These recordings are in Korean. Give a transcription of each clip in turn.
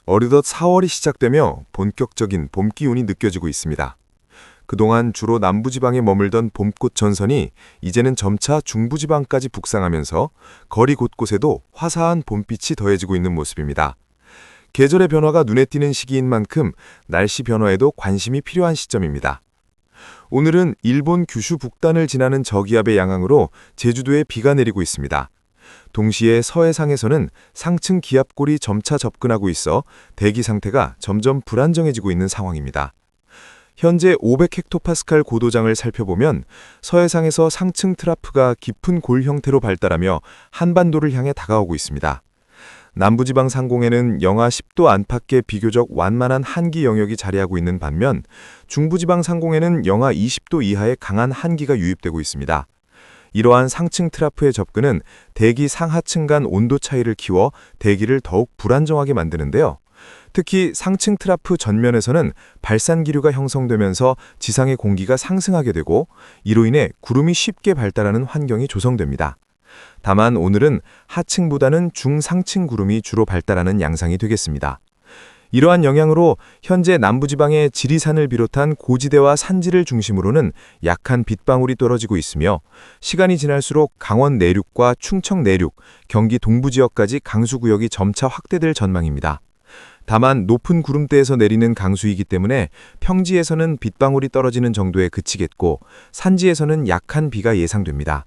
어느덧 4월이 시작되며 본격적인 봄 기운이 느껴지고 있습니다. 그동안 주로 남부지방에 머물던 봄꽃 전선이 이제는 점차 중부지방까지 북상하면서 거리 곳곳에도 화사한 봄빛이 더해지고 있는 모습입니다. 계절의 변화가 눈에 띄는 시기인 만큼 날씨 변화에도 관심이 필요한 시점입니다. 오늘은 일본 규슈 북단을 지나는 저기압의 양항으로 제주도에 비가 내리고 있습니다. 동시에 서해상에서는 상층 기압골이 점차 접근하고 있어 대기 상태가 점점 불안정해지고 있는 상황입니다. 현재 500헥토파스칼 고도장을 살펴보면 서해상에서 상층 트라프가 깊은 골 형태로 발달하며 한반도를 향해 다가오고 있습니다. 남부지방 상공에는 영하 10도 안팎의 비교적 완만한 한기 영역이 자리하고 있는 반면 중부지방 상공에는 영하 20도 이하의 강한 한기가 유입되고 있습니다. 이러한 상층 트라프의 접근은 대기 상하층 간 온도 차이를 키워 대기를 더욱 불안정하게 만드는데요. 특히 상층 트라프 전면에서는 발산기류가 형성되면서 지상의 공기가 상승하게 되고 이로 인해 구름이 쉽게 발달하는 환경이 조성됩니다. 다만 오늘은 하층보다는 중상층 구름이 주로 발달하는 양상이 되겠습니다. 이러한 영향으로 현재 남부지방의 지리산을 비롯한 고지대와 산지를 중심으로는 약한 빗방울이 떨어지고 있으며 시간이 지날수록 강원 내륙과 충청 내륙, 경기 동부 지역까지 강수구역이 점차 확대될 전망입니다. 다만 높은 구름대에서 내리는 강수이기 때문에 평지에서는 빗방울이 떨어지는 정도에 그치겠고 산지에서는 약한 비가 예상됩니다.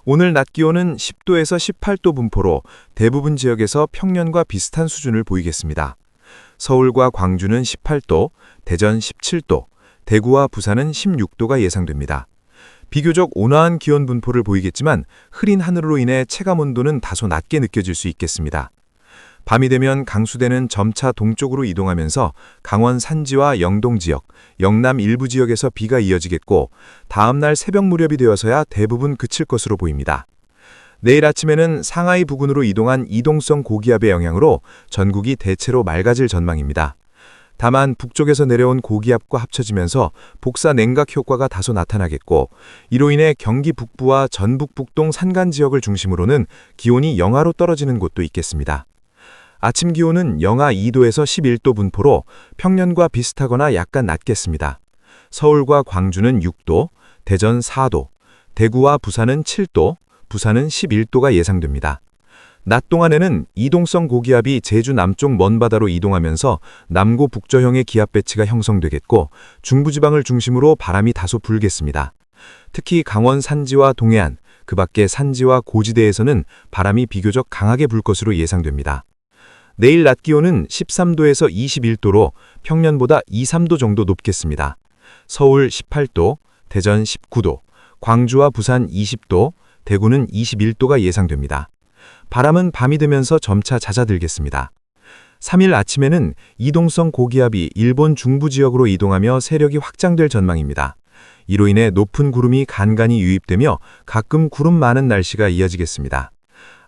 오늘 낮 기온은 10도에서 18도 분포로 대부분 지역에서 평년과 비슷한 수준을 보이겠습니다. 서울과 광주는 18도, 대전 17도, 대구와 부산은 16도가 예상됩니다. 비교적 온화한 기온 분포를 보이겠지만 흐린 하늘로 인해 체감온도는 다소 낮게 느껴질 수 있겠습니다. 밤이 되면 강수대는 점차 동쪽으로 이동하면서 강원 산지와 영동 지역, 영남 일부 지역에서 비가 이어지겠고 다음 날 새벽 무렵이 되어서야 대부분 그칠 것으로 보입니다. 내일 아침에는 상하이 부근으로 이동한 이동성 고기압의 영향으로 전국이 대체로 맑아질 전망입니다. 다만 북쪽에서 내려온 고기압과 합쳐지면서 복사 냉각 효과가 다소 나타나겠고 이로 인해 경기 북부와 전북 북동 산간 지역을 중심으로는 기온이 영하로 떨어지는 곳도 있겠습니다. 아침 기온은 영하 2도에서 11도 분포로 평년과 비슷하거나 약간 낮겠습니다. 서울과 광주는 6도, 대전 4도, 대구와 부산은 7도, 부산은 11도가 예상됩니다. 낮 동안에는 이동성 고기압이 제주 남쪽 먼바다로 이동하면서 남고 북저형의 기압 배치가 형성되겠고 중부지방을 중심으로 바람이 다소 불겠습니다. 특히 강원 산지와 동해안, 그 밖의 산지와 고지대에서는 바람이 비교적 강하게 불 것으로 예상됩니다. 내일 낮 기온은 13도에서 21도로 평년보다 2, 3도 정도 높겠습니다. 서울 18도, 대전 19도, 광주와 부산 20도, 대구는 21도가 예상됩니다. 바람은 밤이 되면서 점차 잦아들겠습니다. 3일 아침에는 이동성 고기압이 일본 중부 지역으로 이동하며 세력이 확장될 전망입니다. 이로 인해 높은 구름이 간간히 유입되며 가끔 구름 많은 날씨가 이어지겠습니다.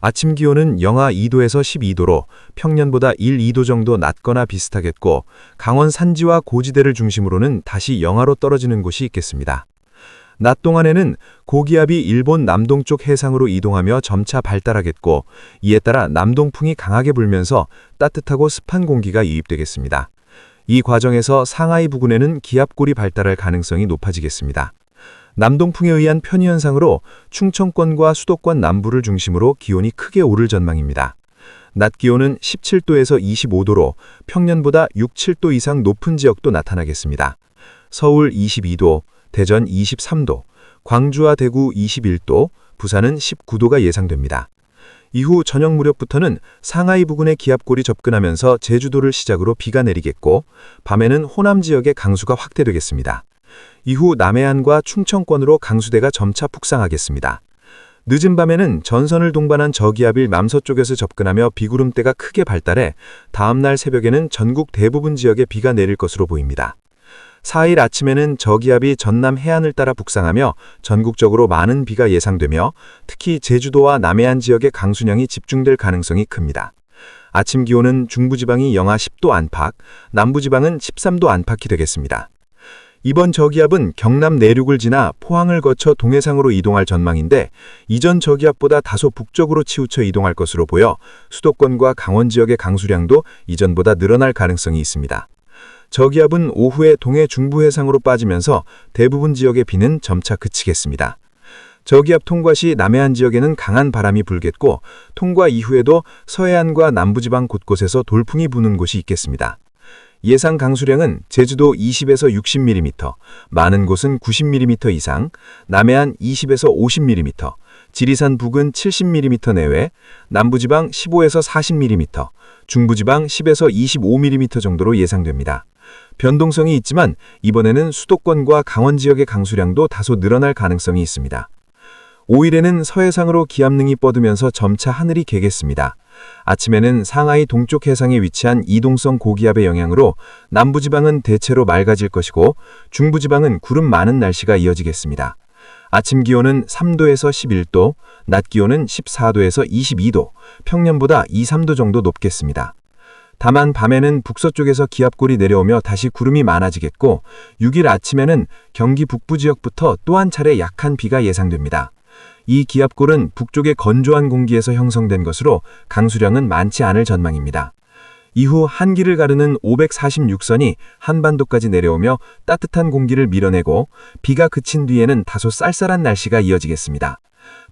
아침 기온은 영하 2도에서 12도로 평년보다 1, 2도 정도 낮거나 비슷하겠고 강원 산지와 고지대를 중심으로는 다시 영하로 떨어지는 곳이 있겠습니다. 낮 동안에는 고기압이 일본 남동쪽 해상으로 이동하며 점차 발달하겠고 이에 따라 남동풍이 강하게 불면서 따뜻하고 습한 공기가 유입되겠습니다. 이 과정에서 상하이 부근에는 기압골이 발달할 가능성이 높아지겠습니다. 남동풍에 의한 편의 현상으로 충청권과 수도권 남부를 중심으로 기온이 크게 오를 전망입니다. 낮 기온은 17도에서 25도로 평년보다 6, 7도 이상 높은 지역도 나타나겠습니다. 서울 22도, 대전 23도, 광주와 대구 21도, 부산은 19도가 예상됩니다. 이후 저녁 무렵부터는 상하이 부근의 기압골이 접근하면서 제주도를 시작으로 비가 내리겠고 밤에는 호남 지역의 강수가 확대되겠습니다. 이후 남해안과 충청권으로 강수대가 점차 북상하겠습니다. 늦은 밤에는 전선을 동반한 저기압이 남서쪽에서 접근하며 비구름대가 크게 발달해 다음날 새벽에는 전국 대부분 지역에 비가 내릴 것으로 보입니다. 4일 아침에는 저기압이 전남 해안을 따라 북상하며 전국적으로 많은 비가 예상되며 특히 제주도와 남해안 지역의 강수량이 집중될 가능성이 큽니다. 아침 기온은 중부지방이 영하 10도 안팎, 남부지방은 13도 안팎이 되겠습니다. 이번 저기압은 경남 내륙을 지나 포항을 거쳐 동해상으로 이동할 전망인데 이전 저기압보다 다소 북쪽으로 치우쳐 이동할 것으로 보여 수도권과 강원 지역의 강수량도 이전보다 늘어날 가능성이 있습니다. 저기압은 오후에 동해 중부 해상으로 빠지면서 대부분 지역의 비는 점차 그치겠습니다. 저기압 통과 시 남해안 지역에는 강한 바람이 불겠고 통과 이후에도 서해안과 남부지방 곳곳에서 돌풍이 부는 곳이 있겠습니다. 예상 강수량은 제주도 20에서 60mm, 많은 곳은 90mm 이상, 남해안 20에서 50mm, 지리산 북은 70mm 내외, 남부지방 15에서 40mm, 중부지방 10에서 25mm 정도로 예상됩니다. 변동성이 있지만 이번에는 수도권과 강원 지역의 강수량도 다소 늘어날 가능성이 있습니다. 5일에는 서해상으로 기압능이 뻗으면서 점차 하늘이 개겠습니다. 아침에는 상하이 동쪽 해상에 위치한 이동성 고기압의 영향으로 남부지방은 대체로 맑아질 것이고 중부지방은 구름 많은 날씨가 이어지겠습니다. 아침 기온은 3도에서 11도, 낮 기온은 14도에서 22도, 평년보다 2, 3도 정도 높겠습니다. 다만 밤에는 북서쪽에서 기압골이 내려오며 다시 구름이 많아지겠고 6일 아침에는 경기 북부 지역부터 또 한 차례 약한 비가 예상됩니다. 이 기압골은 북쪽의 건조한 공기에서 형성된 것으로 강수량은 많지 않을 전망입니다. 이후 한기를 가르는 546선이 한반도까지 내려오며 따뜻한 공기를 밀어내고 비가 그친 뒤에는 다소 쌀쌀한 날씨가 이어지겠습니다.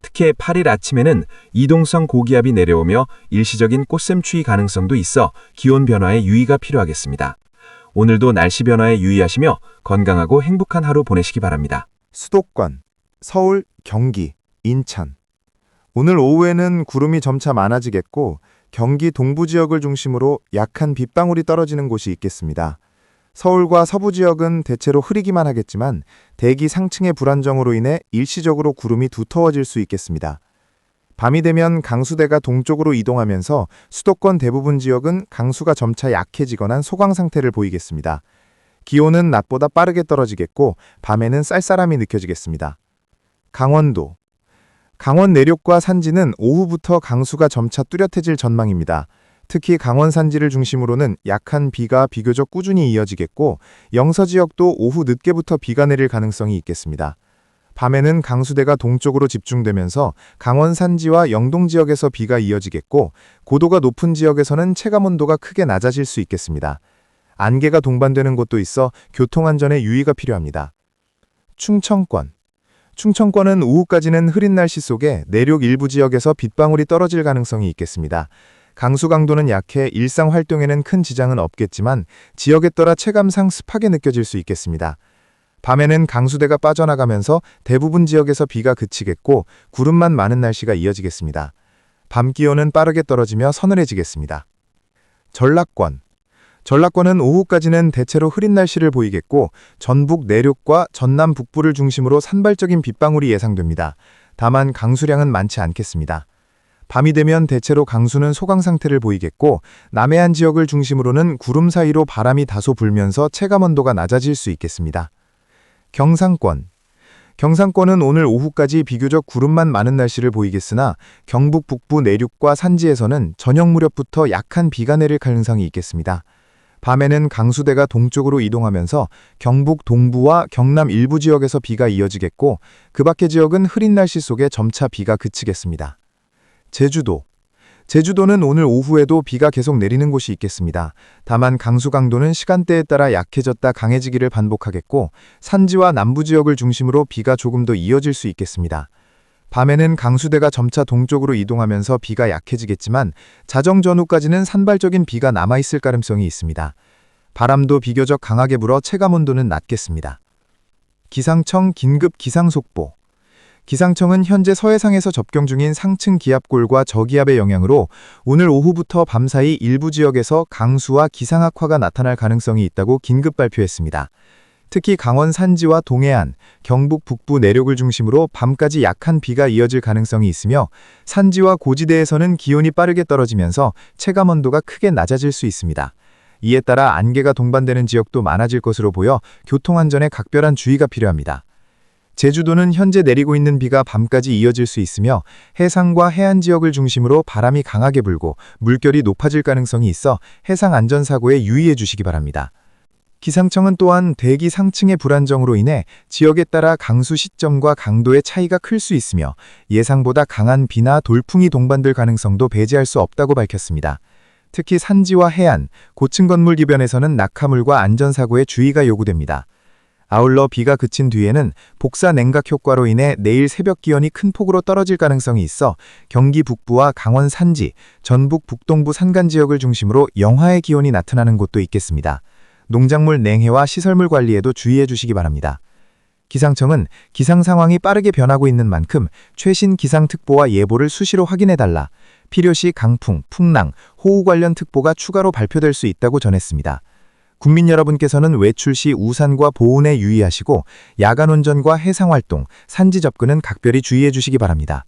특히 8일 아침에는 이동성 고기압이 내려오며 일시적인 꽃샘추위 가능성도 있어 기온 변화에 유의가 필요하겠습니다. 오늘도 날씨 변화에 유의하시며 건강하고 행복한 하루 보내시기 바랍니다. 수도권, 서울, 경기, 인천. 오늘 오후에는 구름이 점차 많아지겠고 경기 동부 지역을 중심으로 약한 빗방울이 떨어지는 곳이 있겠습니다. 서울과 서부 지역은 대체로 흐리기만 하겠지만 대기 상층의 불안정으로 인해 일시적으로 구름이 두터워질 수 있겠습니다. 밤이 되면 강수대가 동쪽으로 이동하면서 수도권 대부분 지역은 강수가 점차 약해지거나 소강 상태를 보이겠습니다. 기온은 낮보다 빠르게 떨어지겠고 밤에는 쌀쌀함이 느껴지겠습니다. 강원도. 강원 내륙과 산지는 오후부터 강수가 점차 뚜렷해질 전망입니다. 특히 강원 산지를 중심으로는 약한 비가 비교적 꾸준히 이어지겠고 영서 지역도 오후 늦게부터 비가 내릴 가능성이 있겠습니다. 밤에는 강수대가 동쪽으로 집중되면서 강원 산지와 영동 지역에서 비가 이어지겠고 고도가 높은 지역에서는 체감온도가 크게 낮아질 수 있겠습니다. 안개가 동반되는 곳도 있어 교통안전에 유의가 필요합니다. 충청권. 충청권은 오후까지는 흐린 날씨 속에 내륙 일부 지역에서 빗방울이 떨어질 가능성이 있겠습니다. 강수 강도는 약해 일상 활동에는 큰 지장은 없겠지만 지역에 따라 체감상 습하게 느껴질 수 있겠습니다. 밤에는 강수대가 빠져나가면서 대부분 지역에서 비가 그치겠고 구름만 많은 날씨가 이어지겠습니다. 밤 기온은 빠르게 떨어지며 서늘해지겠습니다. 전라권. 전라권은 오후까지는 대체로 흐린 날씨를 보이겠고 전북 내륙과 전남 북부를 중심으로 산발적인 빗방울이 예상됩니다. 다만 강수량은 많지 않겠습니다. 밤이 되면 대체로 강수는 소강 상태를 보이겠고 남해안 지역을 중심으로는 구름 사이로 바람이 다소 불면서 체감온도가 낮아질 수 있겠습니다. 경상권. 경상권은 오늘 오후까지 비교적 구름만 많은 날씨를 보이겠으나 경북 북부 내륙과 산지에서는 저녁 무렵부터 약한 비가 내릴 가능성이 있겠습니다. 밤에는 강수대가 동쪽으로 이동하면서 경북 동부와 경남 일부 지역에서 비가 이어지겠고 그 밖의 지역은 흐린 날씨 속에 점차 비가 그치겠습니다. 제주도. 제주도는 오늘 오후에도 비가 계속 내리는 곳이 있겠습니다. 다만 강수 강도는 시간대에 따라 약해졌다 강해지기를 반복하겠고 산지와 남부 지역을 중심으로 비가 조금 더 이어질 수 있겠습니다. 밤에는 강수대가 점차 동쪽으로 이동하면서 비가 약해지겠지만 자정 전후까지는 산발적인 비가 남아있을 가능성이 있습니다. 바람도 비교적 강하게 불어 체감온도는 낮겠습니다. 기상청 긴급 기상속보. 기상청은 현재 서해상에서 접경 중인 상층 기압골과 저기압의 영향으로 오늘 오후부터 밤사이 일부 지역에서 강수와 기상악화가 나타날 가능성이 있다고 긴급 발표했습니다. 특히 강원 산지와 동해안, 경북 북부 내륙을 중심으로 밤까지 약한 비가 이어질 가능성이 있으며 산지와 고지대에서는 기온이 빠르게 떨어지면서 체감온도가 크게 낮아질 수 있습니다. 이에 따라 안개가 동반되는 지역도 많아질 것으로 보여 교통안전에 각별한 주의가 필요합니다. 제주도는 현재 내리고 있는 비가 밤까지 이어질 수 있으며 해상과 해안 지역을 중심으로 바람이 강하게 불고 물결이 높아질 가능성이 있어 해상 안전사고에 유의해 주시기 바랍니다. 기상청은 또한 대기 상층의 불안정으로 인해 지역에 따라 강수 시점과 강도의 차이가 클 수 있으며 예상보다 강한 비나 돌풍이 동반될 가능성도 배제할 수 없다고 밝혔습니다. 특히 산지와 해안, 고층 건물 주변에서는 낙하물과 안전사고에 주의가 요구됩니다. 아울러 비가 그친 뒤에는 복사 냉각 효과로 인해 내일 새벽 기온이 큰 폭으로 떨어질 가능성이 있어 경기 북부와 강원 산지, 전북 북동부 산간 지역을 중심으로 영하의 기온이 나타나는 곳도 있겠습니다. 농작물 냉해와 시설물 관리에도 주의해 주시기 바랍니다. 기상청은 기상 상황이 빠르게 변하고 있는 만큼 최신 기상특보와 예보를 수시로 확인해달라, 필요시 강풍, 풍랑, 호우 관련 특보가 추가로 발표될 수 있다고 전했습니다. 국민 여러분께서는 외출 시 우산과 보온에 유의하시고 야간 운전과 해상활동, 산지 접근은 각별히 주의해 주시기 바랍니다.